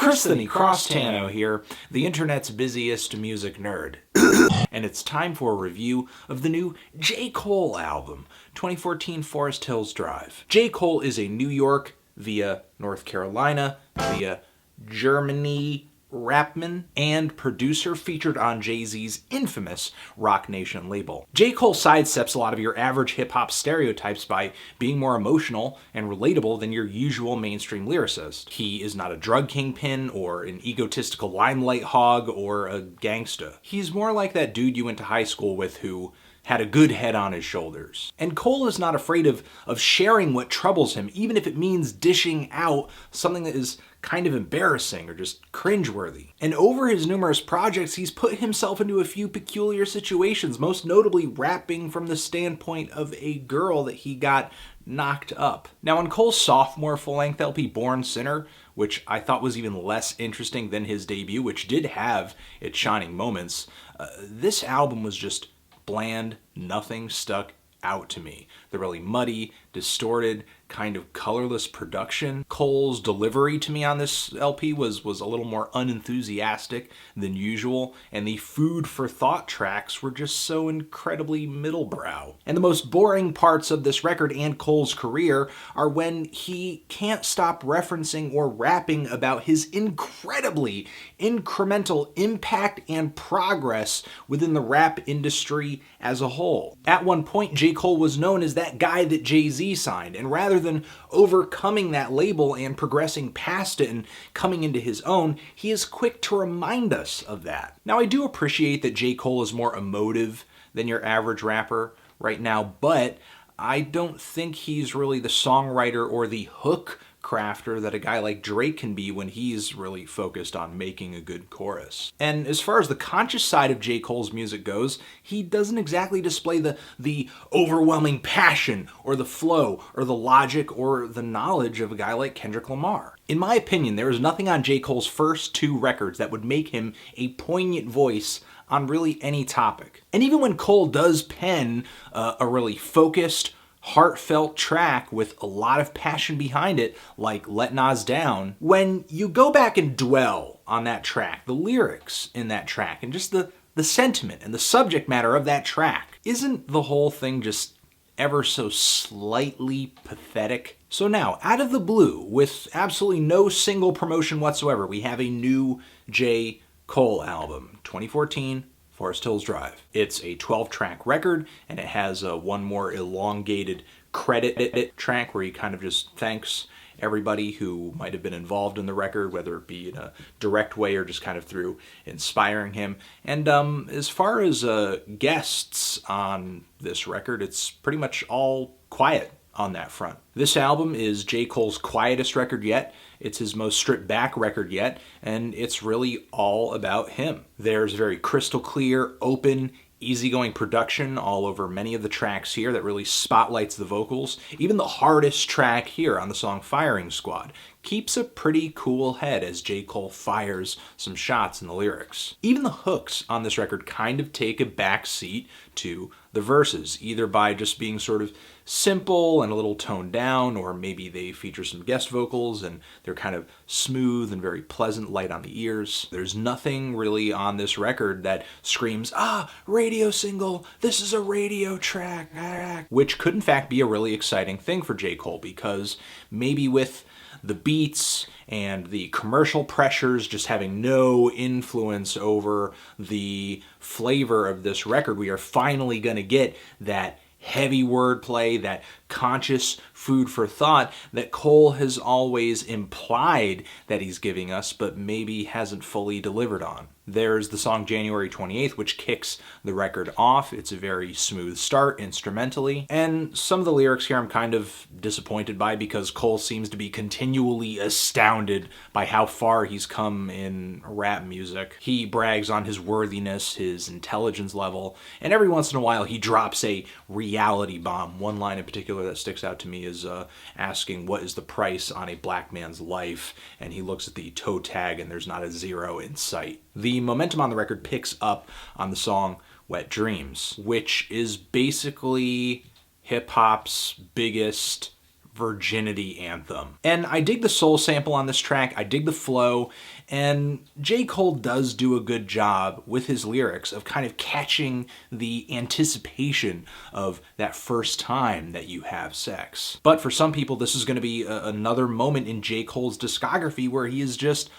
Christhany Crosstano here, the internet's busiest music nerd. And it's time for a review of the new J. Cole album, 2014 Forest Hills Drive. J. Cole is a New York via North Carolina via Germany rapman and producer featured on Jay-Z's infamous Roc Nation label. J. Cole sidesteps a lot of your average hip-hop stereotypes by being more emotional and relatable than your usual mainstream lyricist. He is not a drug kingpin or an egotistical limelight hog or a gangsta. He's more like that dude you went to high school with who had a good head on his shoulders. And Cole is not afraid of sharing what troubles him, even if it means dishing out something that is kind of embarrassing or just cringeworthy. And over his numerous projects, he's put himself into a few peculiar situations, most notably rapping from the standpoint of a girl that he got knocked up. Now, on Cole's sophomore full-length LP, Born Sinner, which I thought was even less interesting than his debut, which did have its shining moments, this album was just bland, nothing stuck out to me. The really muddy, distorted, kind of colorless production. Cole's delivery to me on this LP was a little more unenthusiastic than usual, and the food for thought tracks were just so incredibly middlebrow. And the most boring parts of this record and Cole's career are when he can't stop referencing or rapping about his incredibly incremental impact and progress within the rap industry as a whole. At one point, J. Cole was known as that guy that Jay-Z signed, and rather than overcoming that label and progressing past it and coming into his own, he is quick to remind us of that. Now, I do appreciate that J. Cole is more emotive than your average rapper right now, but I don't think he's really the songwriter or the hook crafter that a guy like Drake can be when he's really focused on making a good chorus. And as far as the conscious side of J. Cole's music goes, he doesn't exactly display the overwhelming passion or the flow or the logic or the knowledge of a guy like Kendrick Lamar. In my opinion, there is nothing on J. Cole's first two records that would make him a poignant voice on really any topic. And even when Cole does pen a really focused, heartfelt track with a lot of passion behind it, like Let Nas Down, when you go back and dwell on that track, the lyrics in that track, and just the sentiment and the subject matter of that track, isn't the whole thing just ever so slightly pathetic? So now, out of the blue, with absolutely no single promotion whatsoever, we have a new J. Cole album, 2014, Forest Hills Drive. It's a 12-track record, and it has one more elongated credit track where he kind of just thanks everybody who might have been involved in the record, whether it be in a direct way or just kind of through inspiring him. And as far as guests on this record, it's pretty much all quiet on that front. This album is J. Cole's quietest record yet. It's his most stripped back record yet, and it's really all about him. There's very crystal clear, open, easygoing production all over many of the tracks here that really spotlights the vocals. Even the hardest track here on the song Firing Squad keeps a pretty cool head as J. Cole fires some shots in the lyrics. Even the hooks on this record kind of take a back seat to the verses, either by just being sort of simple and a little toned down, or maybe they feature some guest vocals and they're kind of smooth and very pleasant, light on the ears. There's nothing really on this record that screams, radio single, this is a radio track, which could in fact be a really exciting thing for J. Cole, because maybe with the beats and the commercial pressures just having no influence over the flavor of this record, we are finally going to get that heavy wordplay, that conscious food for thought that Cole has always implied that he's giving us, but maybe hasn't fully delivered on. There's the song January 28th, which kicks the record off. It's a very smooth start instrumentally, and some of the lyrics here I'm kind of disappointed by, because Cole seems to be continually astounded by how far he's come in rap music. He brags on his worthiness, his intelligence level, and every once in a while he drops a reality bomb. One line in particular that sticks out to me is asking what is the price on a black man's life, and he looks at the toe tag and there's not a zero in sight. The momentum on the record picks up on the song Wet Dreams, which is basically hip-hop's biggest virginity anthem. And I dig the soul sample on this track, I dig the flow, and J. Cole does do a good job with his lyrics of kind of catching the anticipation of that first time that you have sex. But for some people, this is going to be another moment in J. Cole's discography where he is just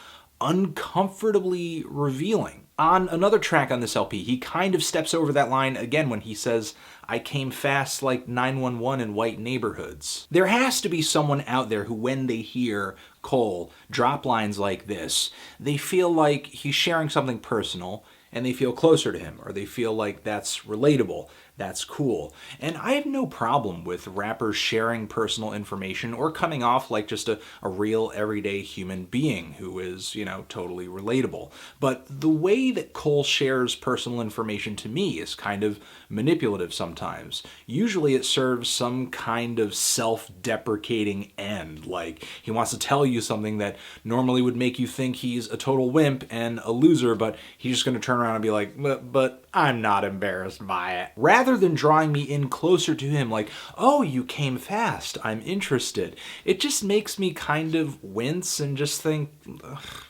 uncomfortably revealing. On another track on this LP, he kind of steps over that line again when he says, "I came fast like 911 in white neighborhoods." There has to be someone out there who, when they hear Cole drop lines like this, they feel like he's sharing something personal and they feel closer to him, or they feel like that's relatable, that's cool. And I have no problem with rappers sharing personal information or coming off like just a real everyday human being who is, totally relatable. But the way that Cole shares personal information to me is kind of manipulative sometimes. Usually it serves some kind of self-deprecating end, like he wants to tell you something that normally would make you think he's a total wimp and a loser, but he's just going to turn around and be like, but I'm not embarrassed by it. Rather than drawing me in closer to him like, oh, you came fast, I'm interested, it just makes me kind of wince and just think,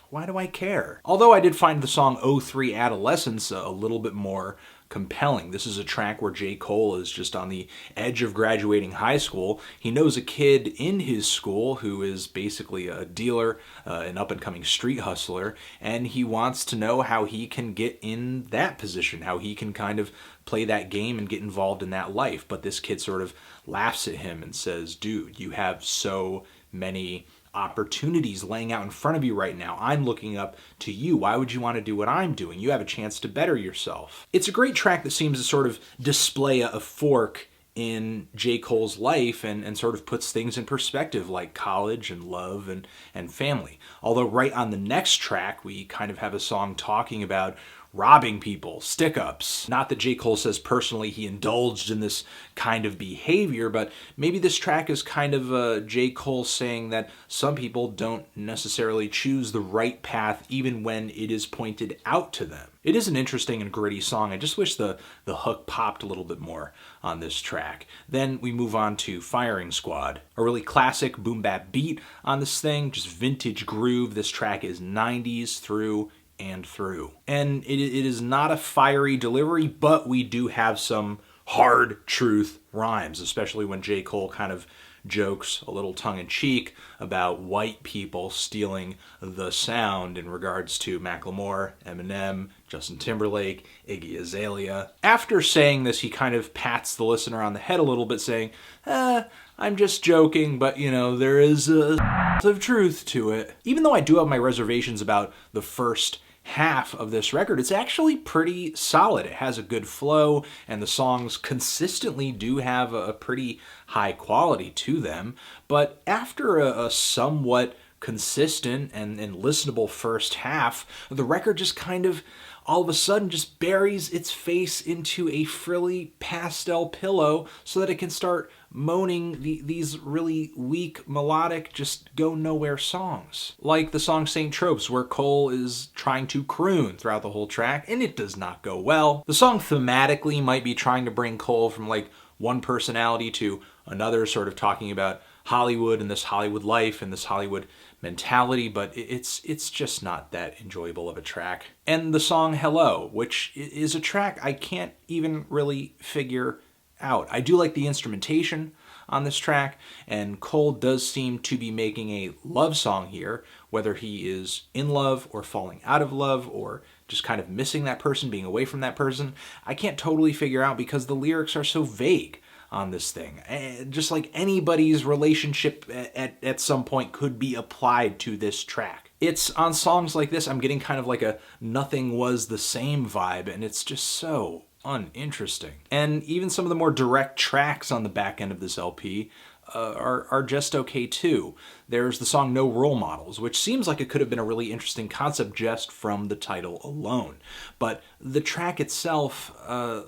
why do I care? Although I did find the song '03 Adolescence a little bit more compelling. This is a track where J. Cole is just on the edge of graduating high school. He knows a kid in his school who is basically a dealer, an up-and-coming street hustler, and he wants to know how he can get in that position, how he can kind of play that game and get involved in that life. But this kid sort of laughs at him and says, dude, you have so many opportunities laying out in front of you right now. I'm looking up to you. Why would you want to do what I'm doing? You have a chance to better yourself. It's a great track that seems to sort of display a fork in J. Cole's life and sort of puts things in perspective, like college and love and family. Although right on the next track, we kind of have a song talking about robbing people, stick-ups. Not that J. Cole says personally he indulged in this kind of behavior, but maybe this track is kind of J. Cole saying that some people don't necessarily choose the right path even when it is pointed out to them. It is an interesting and gritty song. I just wish the hook popped a little bit more on this track. Then we move on to Firing Squad, a really classic boom bap beat on this thing, just vintage groove. This track is 90s through and through. And it is not a fiery delivery, but we do have some hard truth rhymes, especially when J. Cole kind of jokes a little tongue-in-cheek about white people stealing the sound in regards to Macklemore, Eminem, Justin Timberlake, Iggy Azalea. After saying this, he kind of pats the listener on the head a little bit, saying, I'm just joking, but there is of truth to it. Even though I do have my reservations about the first half of this record, it's actually pretty solid. It has a good flow, and the songs consistently do have a pretty high quality to them. But after a somewhat consistent and listenable first half, the record just kind of all of a sudden just buries its face into a frilly pastel pillow so that it can start moaning these really weak, melodic, just go-nowhere songs. Like the song St. Tropes, where Cole is trying to croon throughout the whole track, and it does not go well. The song thematically might be trying to bring Cole from like one personality to another, sort of talking about Hollywood and this Hollywood life and this Hollywood mentality, but it's just not that enjoyable of a track. And the song Hello, which is a track I can't even really figure out. I do like the instrumentation on this track, and Cole does seem to be making a love song here, whether he is in love or falling out of love or just kind of missing that person, being away from that person. I can't totally figure out because the lyrics are so vague on this thing. Just like anybody's relationship at some point could be applied to this track. It's on songs like this, I'm getting kind of like a Nothing Was the Same vibe, and it's just so uninteresting. And even some of the more direct tracks on the back end of this LP are just okay too. There's the song No Role Models, which seems like it could have been a really interesting concept just from the title alone. But the track itself,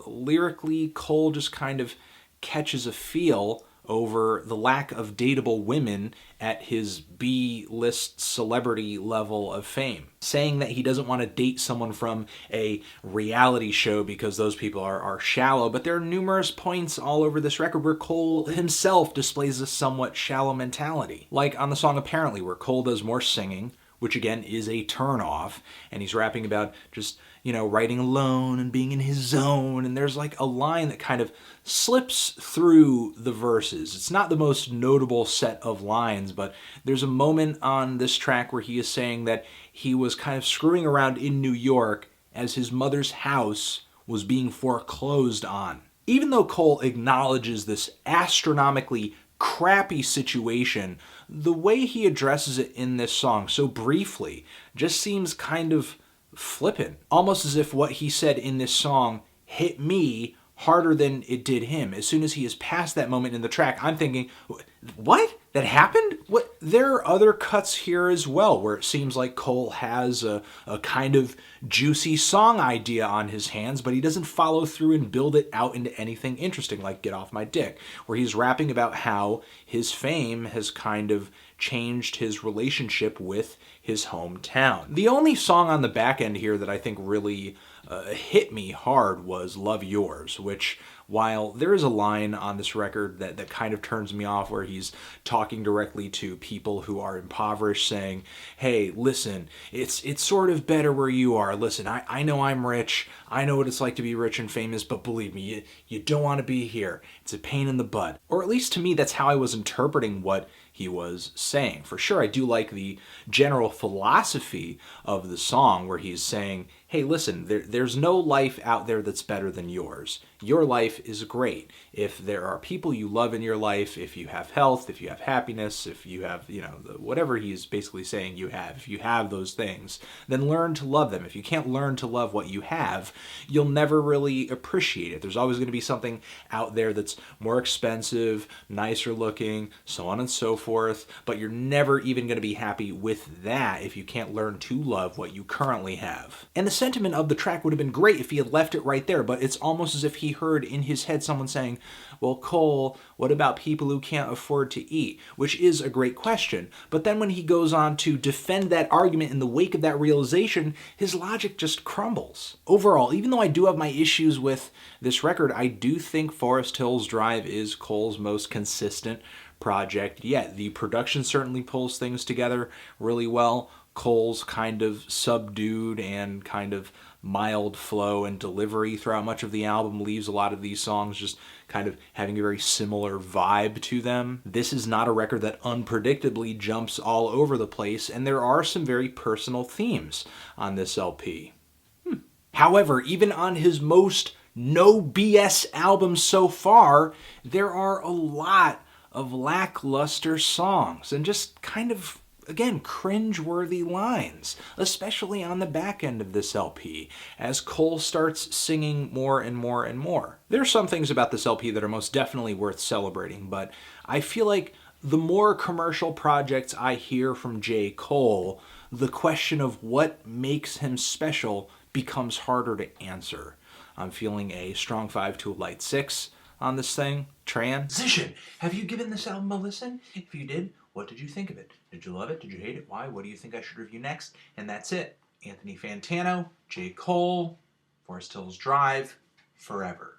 lyrically, Cole just kind of catches a feel over the lack of dateable women at his B-list celebrity level of fame, saying that he doesn't want to date someone from a reality show because those people are shallow. But there are numerous points all over this record where Cole himself displays a somewhat shallow mentality. Like on the song Apparently, where Cole does more singing, which again is a turn-off, and he's rapping about just, writing alone and being in his zone, and there's like a line that kind of slips through the verses. It's not the most notable set of lines, but there's a moment on this track where he is saying that he was kind of screwing around in New York as his mother's house was being foreclosed on. Even though Cole acknowledges this astronomically crappy situation, the way he addresses it in this song so briefly just seems kind of flippant. Almost as if what he said in this song hit me harder than it did him. As soon as he is past that moment in the track, I'm thinking, what? That happened? What? There are other cuts here as well where it seems like Cole has a kind of juicy song idea on his hands, but he doesn't follow through and build it out into anything interesting, like Get Off My Dick, where he's rapping about how his fame has kind of changed his relationship with his hometown. The only song on the back end here that I think really hit me hard was Love Yours, which, while there is a line on this record that kind of turns me off where he's talking directly to people who are impoverished, saying, hey, listen, it's sort of better where you are. Listen, I know I'm rich. I know what it's like to be rich and famous, but believe me, you don't want to be here. It's a pain in the butt. Or at least to me, that's how I was interpreting what he was saying. For sure, I do like the general philosophy of the song where he's saying, hey, listen, there's no life out there that's better than yours. Your life is great. If there are people you love in your life, if you have health, if you have happiness, if you have, whatever he's basically saying you have, if you have those things, then learn to love them. If you can't learn to love what you have, you'll never really appreciate it. There's always going to be something out there that's more expensive, nicer looking, so on and so forth, but you're never even going to be happy with that if you can't learn to love what you currently have. And the sentiment of the track would have been great if he had left it right there, but it's almost as if he heard in his head someone saying, well, Cole, what about people who can't afford to eat? Which is a great question. But then when he goes on to defend that argument in the wake of that realization, his logic just crumbles. Overall, even though I do have my issues with this record, I do think Forest Hills Drive is Cole's most consistent project yet. The production certainly pulls things together really well. Cole's kind of subdued and kind of mild flow and delivery throughout much of the album leaves a lot of these songs just kind of having a very similar vibe to them. This is not a record that unpredictably jumps all over the place, and there are some very personal themes on this LP. However, even on his most no BS album so far, there are a lot of lackluster songs and just kind of, again, cringe-worthy lines, especially on the back end of this LP, as Cole starts singing more and more and more. There are some things about this LP that are most definitely worth celebrating, but I feel like the more commercial projects I hear from J. Cole, the question of what makes him special becomes harder to answer. I'm feeling a strong 5 to a light 6 on this thing. Transition! Have you given this album a listen? If you did, what did you think of it? Did you love it? Did you hate it? Why? What do you think I should review next? And that's it. Anthony Fantano, J. Cole, Forest Hills Drive, forever.